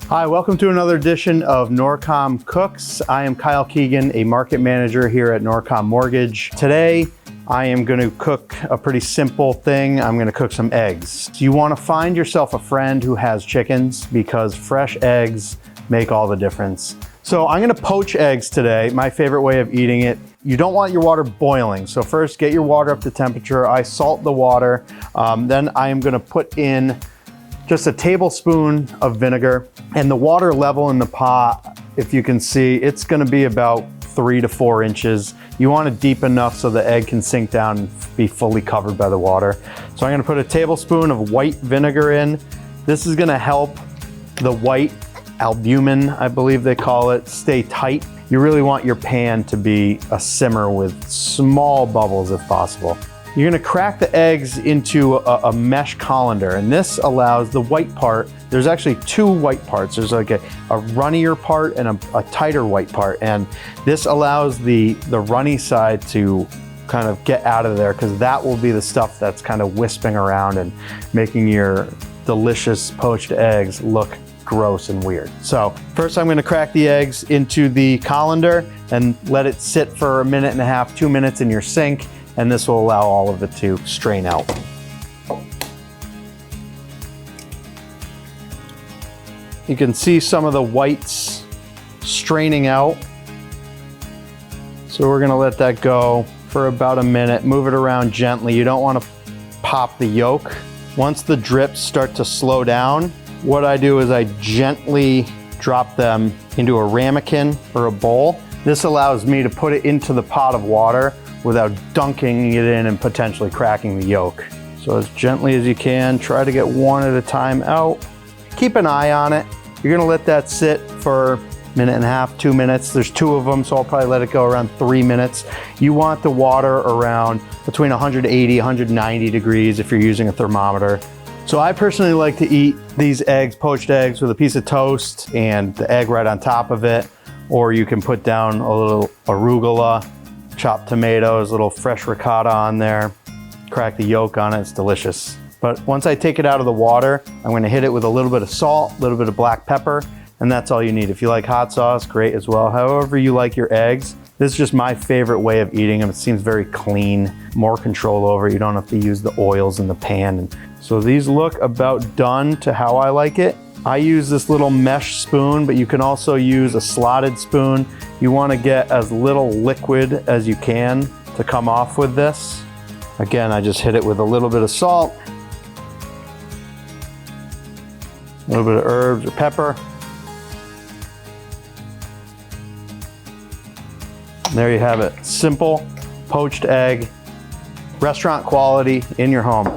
Hi, welcome to another edition of Norcom Cooks. I am Kyle Keagan, a market manager here at Norcom Mortgage. Today, I am going to cook a pretty simple thing. I'm going to cook some eggs. You want to find yourself a friend who has chickens because fresh eggs make all the difference. So I'm going to poach eggs today, my favorite way of eating it. You don't want your water boiling. So first get your water up to temperature. I salt the water. Then I am going to put in just a tablespoon of vinegar, and the water level in the pot, if you can see, it's gonna be about 3 to 4 inches. You want it deep enough so the egg can sink down and be fully covered by the water. So I'm gonna put a tablespoon of white vinegar in. This is gonna help the white albumin, I believe they call it, stay tight. You really want your pan to be a simmer with small bubbles if possible. You're gonna crack the eggs into a mesh colander, and this allows the white part. There's actually 2 white parts. There's like a runnier part and a tighter white part, and this allows the runny side to kind of get out of there, because that will be the stuff that's kind of wisping around and making your delicious poached eggs look gross and weird. So first I'm gonna crack the eggs into the colander and let it sit for 1.5 minutes, 2 minutes in your sink, and this will allow all of it to strain out. You can see some of the whites straining out. So we're gonna let that go for about 1 minute. Move it around gently. You don't wanna pop the yolk. Once the drips start to slow down, what I do is I gently drop them into a ramekin or a bowl. This allows me to put it into the pot of water without dunking it in and potentially cracking the yolk. So as gently as you can, try to get one at a time out. Keep an eye on it. You're gonna let that sit for 1.5 minutes, 2 minutes. There's 2 of them, so I'll probably let it go around 3 minutes. You want the water around between 180, 190 degrees if you're using a thermometer. So I personally like to eat these eggs, poached eggs, with a piece of toast and the egg right on top of it. Or you can put down a little arugula, chopped tomatoes, a little fresh ricotta on there, crack the yolk on it, it's delicious. But once I take it out of the water, I'm gonna hit it with a little bit of salt, a little bit of black pepper, and that's all you need. If you like hot sauce, great as well. However you like your eggs. This is just my favorite way of eating them. It seems very clean, more control over it. You don't have to use the oils in the pan. And so these look about done to how I like it. I use this little mesh spoon, but you can also use a slotted spoon. You want to get as little liquid as you can to come off with this. Again, I just hit it with a little bit of salt, a little bit of herbs or pepper. And there you have it. Simple poached egg, restaurant quality in your home.